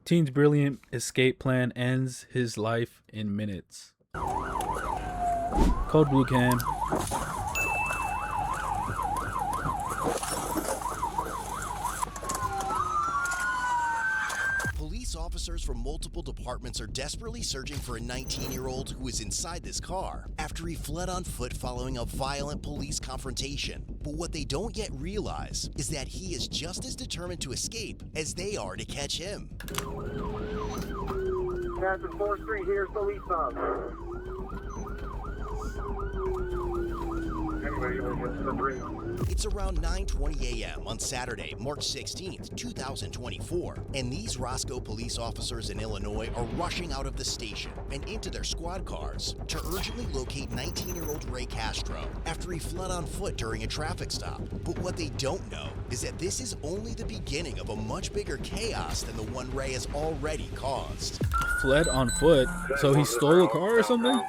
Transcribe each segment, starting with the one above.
Teen's brilliant escape plan ends his life in minutes. Code Blue Cam. Police officers from multiple departments are desperately searching for a 19-year-old who was inside this car after he fled on foot following a violent police confrontation. But what they don't yet realize is that he is just as determined to escape as they are to catch him. Captain 4th Street, here's the lead song. Anyway, you want to get the bridge. It's around 9:20 a.m. on Saturday, March 16th, 2024, and these Roscoe police officers in Illinois are rushing out of the station and into their squad cars to urgently locate 19-year-old Ray Castro after he fled on foot during a traffic stop. But what they don't know is that this is only the beginning of a much bigger chaos than the one Ray has already caused. Fled on foot? So he stole a car or something?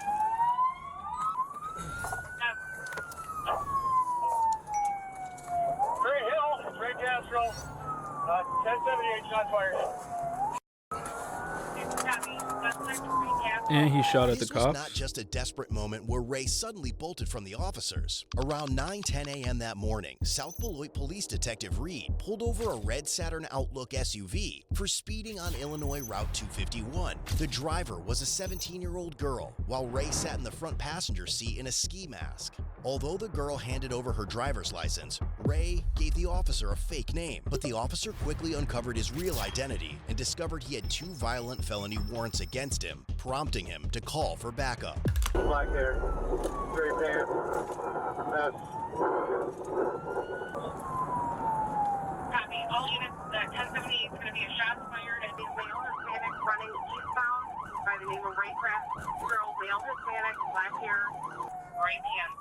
Ray Castro, 1078, shots fired. And he shot at the This was cops. not just a desperate moment where Ray suddenly bolted from the officers. Around 9:10 a.m. that morning, South Beloit Police Detective Reed pulled over a red Saturn Outlook SUV for speeding on Illinois Route 251. The driver was a 17-year-old girl, while Ray sat in the front passenger seat in a ski mask. Although the girl handed over her driver's license, Ray gave the officer a fake name, but the officer quickly uncovered his real identity and discovered he had 2 violent felony warrants against him, prompting him to call for backup. Black hair, gray pants, vest. Copy. All units, 1078 is going to be a shots fired at the male Hispanic running eastbound by the name of Ray Castro, male Hispanic, black hair, right hand.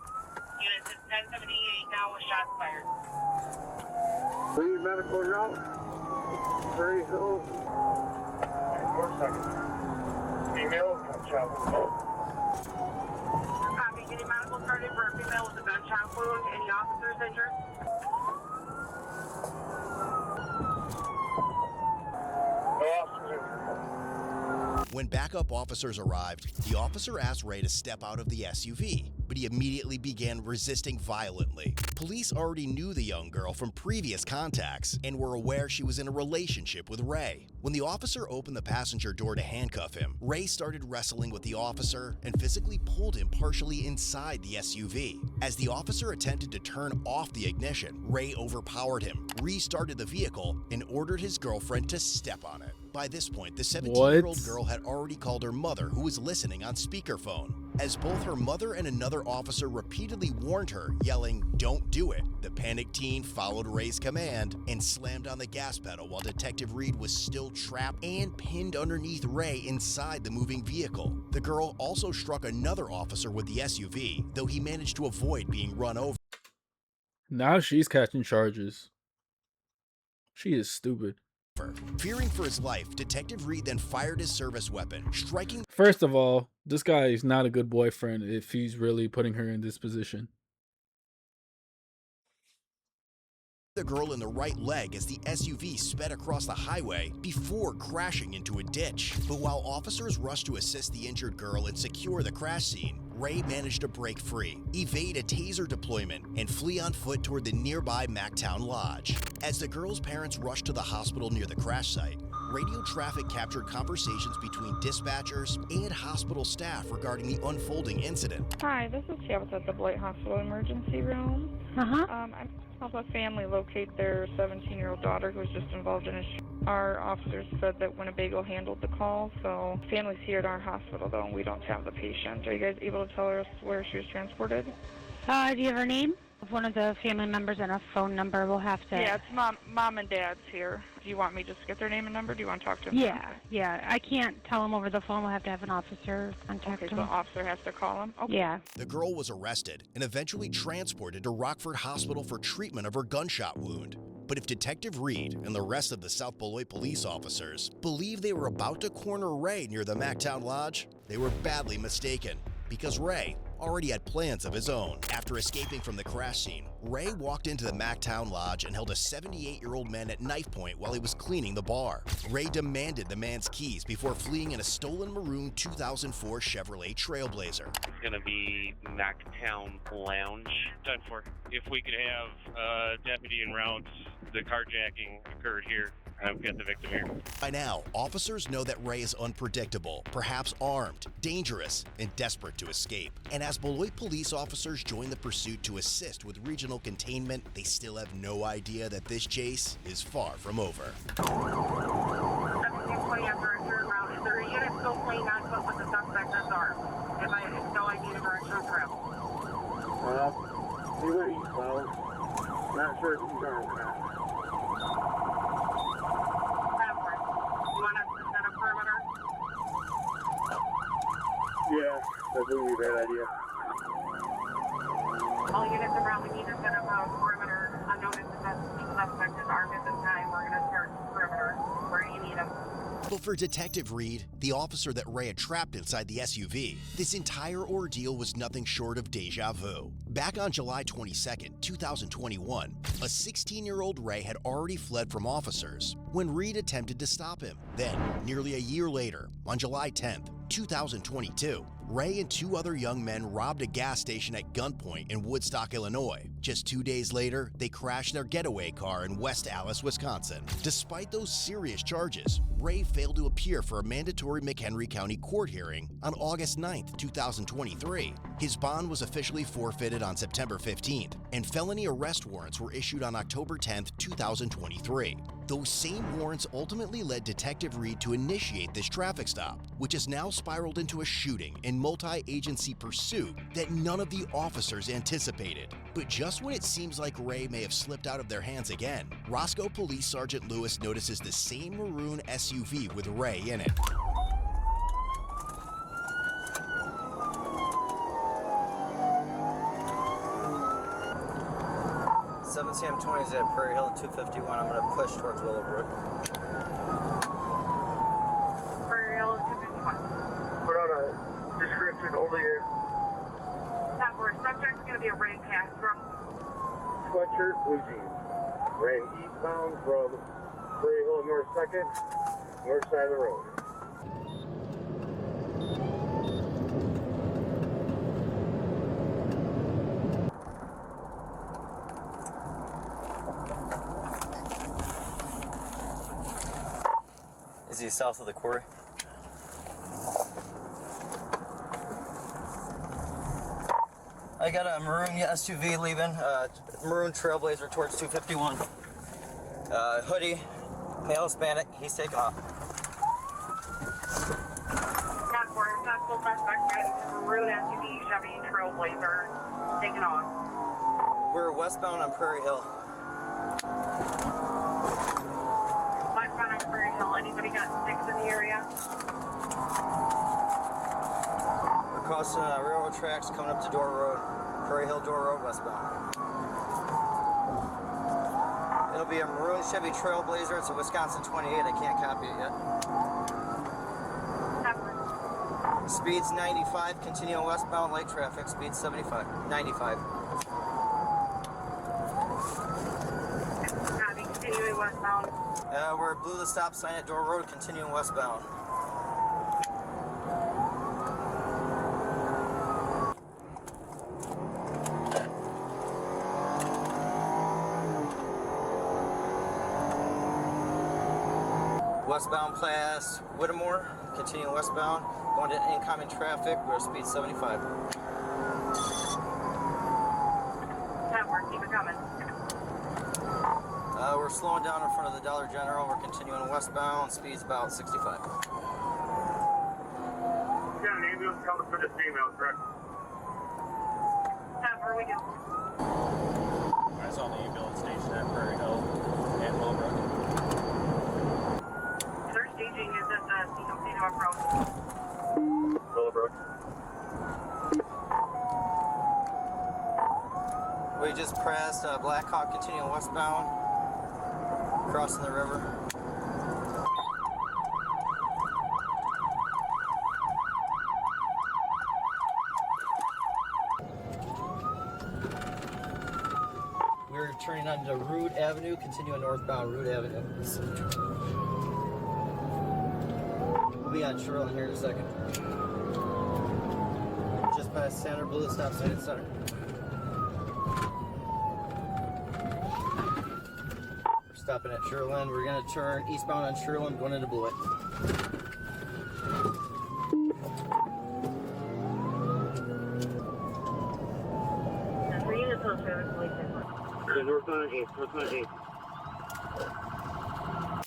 Units at 1078 now with shots fired. Lead medical route. 3 Hills. 4 seconds. Female, gunshot wound. Copy. Getting medical started for a female with a gunshot wound. Any officers injured? No officers injured. When backup officers arrived, the officer asked Ray to step out of the SUV, but he immediately began resisting violently. Police already knew the young girl from previous contacts and were aware she was in a relationship with Ray. When the officer opened the passenger door to handcuff him, Ray started wrestling with the officer and physically pulled him partially inside the SUV. As the officer attempted to turn off the ignition, Ray overpowered him, restarted the vehicle, and ordered his girlfriend to step on it. By this point, the 17-year-old girl had already called her mother, who was listening on speakerphone. As both her mother and another officer repeatedly warned her, yelling, "Don't do it," the panicked teen followed Ray's command and slammed on the gas pedal while Detective Reed was still trapped and pinned underneath Ray inside the moving vehicle. The girl also struck another officer with the SUV, though he managed to avoid being run over. Now she's catching charges. She is stupid. Fearing for his life, Detective Reed then fired his service weapon, striking First of all, this guy is not a good boyfriend if he's really putting her in this position. the girl in the right leg as the SUV sped across the highway before crashing into a ditch. But while officers rushed to assist the injured girl and secure the crash scene, Ray managed to break free, evade a taser deployment, and flee on foot toward the nearby Mactown Lodge. As the girl's parents rushed to the hospital near the crash site, radio traffic captured conversations between dispatchers and hospital staff regarding the unfolding incident. Hi, this is Tabitha at the Beloit Hospital Emergency Room. I'm help a family locate their 17-year-old daughter who was just involved in a Our officers said that Winnebago handled the call, so family's here at our hospital, though, and we don't have the patient. Are you guys able to tell us where she was transported? Do you have her name? Of one of the family members and a phone number, we'll have to... Yeah, it's mom and dad's here. Do you want me just to get their name and number? Do you want to talk to them? Yeah. I can't tell them over the phone. We'll have to have an officer contact them. Okay, so the officer has to call them? Okay. Yeah. The girl was arrested and eventually transported to Rockford Hospital for treatment of her gunshot wound. But if Detective Reed and the rest of the South Beloit police officers believed they were about to corner Ray near the Mactown Lodge, they were badly mistaken, because Ray already had plans of his own. After escaping from the crash scene, Ray walked into the Mactown Lodge and held a 78-year-old man at knife point while he was cleaning the bar. Ray demanded the man's keys before fleeing in a stolen maroon 2004 Chevrolet Trailblazer. It's going to be Mactown Lounge. 10-4. If we could have a deputy en route, the carjacking occurred here. I've got the victim here. By now, officers know that Ray is unpredictable, perhaps armed, dangerous, and desperate to escape. And as Beloit police officers join the pursuit to assist with regional containment, they still have no idea that this chase is far from over. 1720 after a turn round. Is there a unit still playing on foot with the suspect that's armed? If I have no idea the direction of travel. He went eastbound. Not sure if he's armed or not. Yeah, that's a really bad idea. All units around, we need to set up a perimeter. Unknown is the suspect is armed at this time. We're going to start perimeter. Where do you need him? But for Detective Reed, the officer that Ray had trapped inside the SUV, this entire ordeal was nothing short of deja vu. Back on July 22nd, 2021, a 16-year-old Ray had already fled from officers when Reed attempted to stop him. Then, nearly a year later, on July 10th, 2022, Ray and two other young men robbed a gas station at gunpoint in Woodstock, Illinois. Just 2 days later, they crashed their getaway car in West Allis, Wisconsin. Despite those serious charges, Ray failed to appear for a mandatory McHenry County court hearing on August 9th, 2023. His bond was officially forfeited on September 15th, and felony arrest warrants were issued on October 10th, 2023. Those same warrants ultimately led Detective Reed to initiate this traffic stop, which has now spiraled into a shooting and multi-agency pursuit that none of the officers anticipated. But just when it seems like Ray may have slipped out of their hands again, Roscoe Police Sergeant Lewis notices the same maroon SUV with Ray in it. CM20 is at Prairie Hill 251. I'm going to push towards Willowbrook. Prairie Hill 251. Put out a description over here. Top word. Subject's going to be a Ray Castro. Sweatshirt, blue jeans. Ran eastbound from Prairie Hill North 2nd, north side of the road. Is he south of the quarry? I got a maroon SUV leaving, maroon Trailblazer towards 251. Hoodie, male Hispanic, he's taking off. Top word. Suspect suspect. Maroon SUV Chevy Trailblazer. Taking off. We're westbound on Prairie Hill. Westbound on Prairie Hill. Anybody got sticks in the area? We're crossing railroad tracks, coming up to Door Road, Prairie Hill Door Road, westbound. It'll be a maroon Chevy Trailblazer. It's a Wisconsin 28. I can't copy it yet. Speed's 95, continuing westbound, light traffic, speed 75, 95. Copy. Continuing westbound. We're blue the stop sign at Door Road, continuing westbound. Westbound past Whittemore, continuing westbound, going to incoming traffic, we're speed 75. Network, keep it coming. We're slowing down in front of the Dollar General, we're continuing westbound, speed's about 65. You got an ambulance coming for this female, correct? Where we go? I saw the ambulance station at Prairie Hill and Willowbrook. Their staging is at the Casino approach. Willowbrook. We just pressed Blackhawk, continuing westbound, crossing the river. turning onto Root Avenue, continuing northbound Root Avenue. We'll be on Sherlin here in a second. Just past Center, Blue stop sign at Center. We're stopping at Sherlin. We're going to turn eastbound on Sherlin, going into Blewett.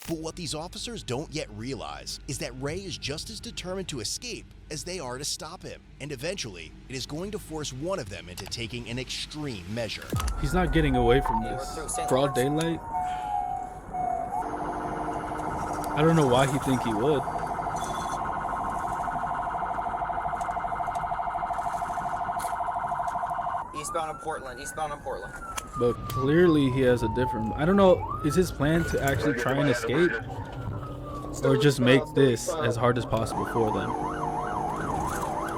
But what these officers don't yet realize is that Ray is just as determined to escape as they are to stop him. And eventually, it is going to force one of them into taking an extreme measure. He's not getting away from this. Broad daylight. I don't know why he think he would. Eastbound on Portland, eastbound on Portland. But clearly he has a different... I don't know, is his plan to actually try and escape? Or just make this as hard as possible for them?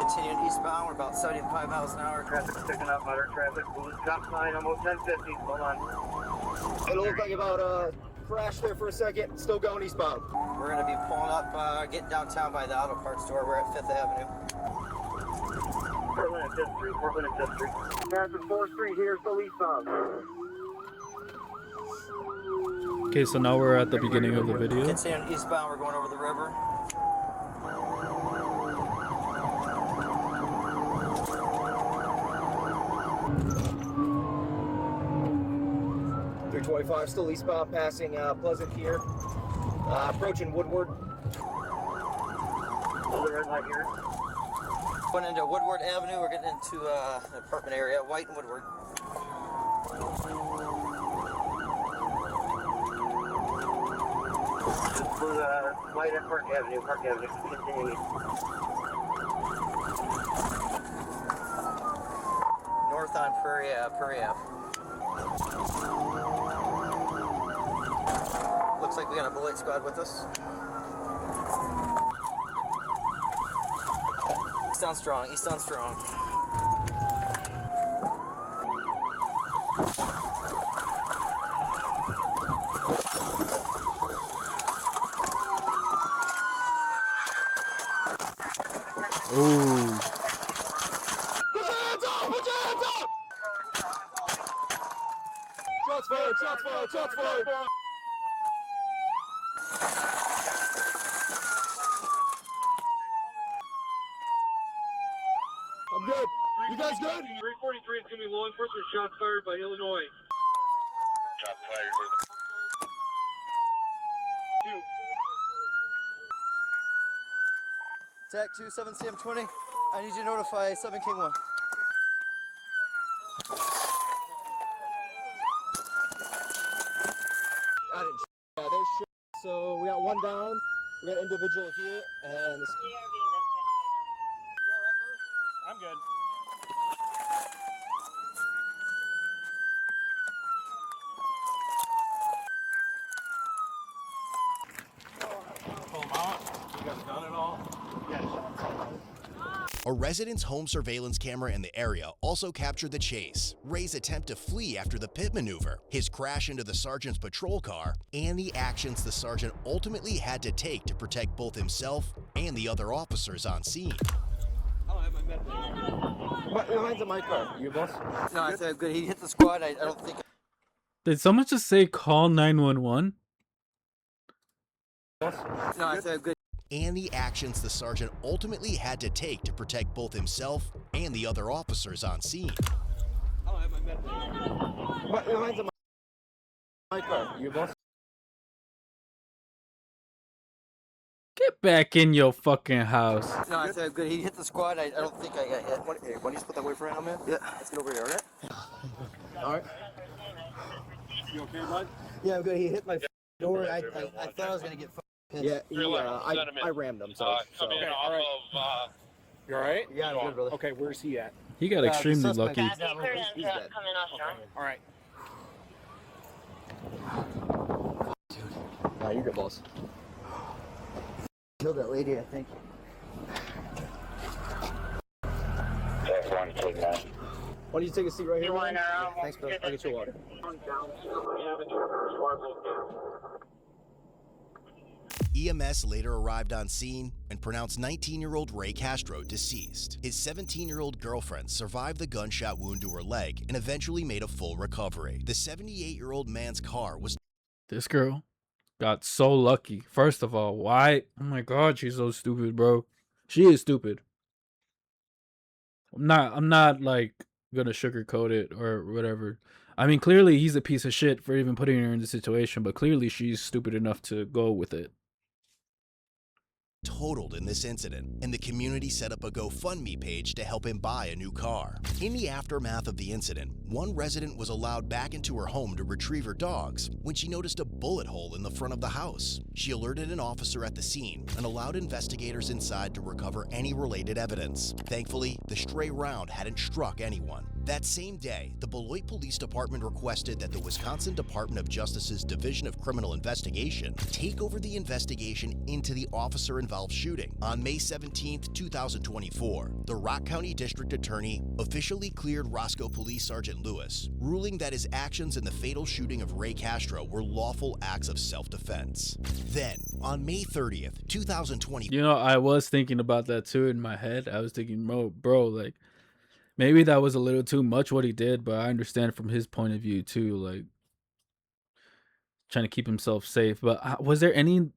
Continuing eastbound, we're about 75 miles an hour. Traffic's picking up, moderate traffic. Blue stop sign, almost 1050. Hold on. It'll look like about crash there for a second. Still going eastbound. We're going to be pulling up, getting downtown by the auto parts store. We're at 5th Avenue. Portland at 5th Street, Portland at 5th Street. Passing 4th Street here, still eastbound. Okay, so now we're at the beginning of the video. Continuing eastbound, we're going over the river. .325 still eastbound, passing Pleasant here. Approaching Woodward. Hold the red light here. Going into Woodward Avenue, we're getting into an apartment area, White and Woodward. For the White at Park Avenue, continuing. North on Prairie Ave. Looks like we got a bullet squad with us. East on strong, east on strong. Ooh. Put your hands up! Put your hands up! Shots fired! Shots fired! Shots fired! I'm good. You guys good? 343 is going to be law enforcement. Shots fired by Illinois. Shots fired. TAC 27 CM20. I need you to notify 7 King 1. I didn't yeah, they shit. So we got one down. We got an individual here and this. I'm good. Pull them out. You guys done it all? Yes. A resident's home surveillance camera in the area also captured the chase, Ray's attempt to flee after the pit maneuver, his crash into the sergeant's patrol car, and the actions the sergeant ultimately had to take to protect both himself and the other officers on scene. Mine's in my car. You boss? No, I said good. He hit the squad. I don't think. Did someone just say call 911? No, I said good. And the actions the sergeant ultimately had to take to protect both himself and the other officers on scene. Mine's in my car. You boss? Get back in your fucking house. No, I said good. He hit the squad. I don't think I got hit. Why don't you just put that away for right now, man? Yeah. Let's get over here, alright? Alright. You okay, bud? Yeah, I'm good. He hit my door. I thought I was gonna get. Yeah, I rammed him. So. Come in off of. You alright? Yeah, I'm good, brother. Okay, where's he at? He got extremely lucky. He's dead. Alright. Nah, you're good, boss. Killed that lady, I think. Why don't you take a seat right here? You want to, Thanks, bro. I'll get you water. EMS later arrived on scene and pronounced 19-year-old Ray Castro deceased. His 17-year-old girlfriend survived the gunshot wound to her leg and eventually made a full recovery. The 78-year-old man's car was... This girl got so lucky. First of all, why? Oh my god, she's so stupid, bro. She is stupid. I'm not like gonna sugarcoat it or whatever. I mean, clearly he's a piece of shit for even putting her in the situation, but clearly she's stupid enough to go with it. totaled in this incident, and the community set up a GoFundMe page to help him buy a new car. In the aftermath of the incident, one resident was allowed back into her home to retrieve her dogs when she noticed a bullet hole in the front of the house. She alerted an officer at the scene and allowed investigators inside to recover any related evidence. Thankfully, the stray round hadn't struck anyone. That same day, the Beloit Police Department requested that the Wisconsin Department of Justice's Division of Criminal Investigation take over the investigation into the officer-involved shooting. On May 17, 2024, the Rock County District Attorney officially cleared Roscoe Police Sergeant Lewis, ruling that his actions in the fatal shooting of Ray Castro were lawful acts of self-defense. Then, on May 30th, 2020... You know, I was thinking about that too in my head. I was thinking, bro, like, maybe that was a little too much what he did, but I understand from his point of view too, like trying to keep himself safe. But was there any?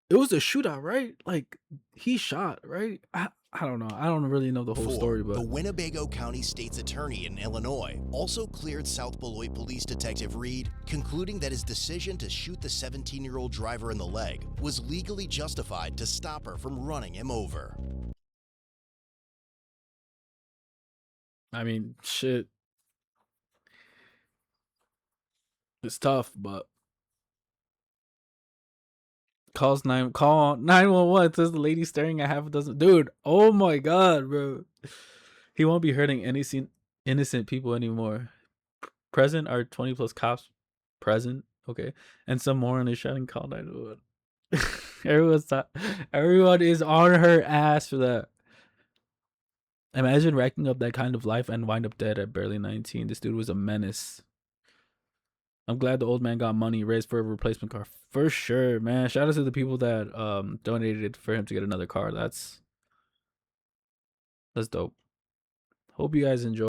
It was a shootout, right? Like he shot, right? I don't know. I don't really know the whole story, but the Winnebago County State's Attorney in Illinois also cleared South Beloit Police Detective Reed, concluding that his decision to shoot the 17-year-old driver in the leg was legally justified to stop her from running him over. I mean, shit. It's tough, but call 911. Says the lady staring at half a dozen. Dude, oh my god, bro. He won't be hurting innocent people anymore. Present are 20 plus cops present. Okay. And some more on his shouting call 911. Everyone is on her ass for that. Imagine racking up that kind of life and wind up dead at barely 19. This dude was a menace. I'm glad the old man got money raised for a replacement car. For sure, man. Shout out to the people that donated for him to get another car. That's dope. Hope you guys enjoy.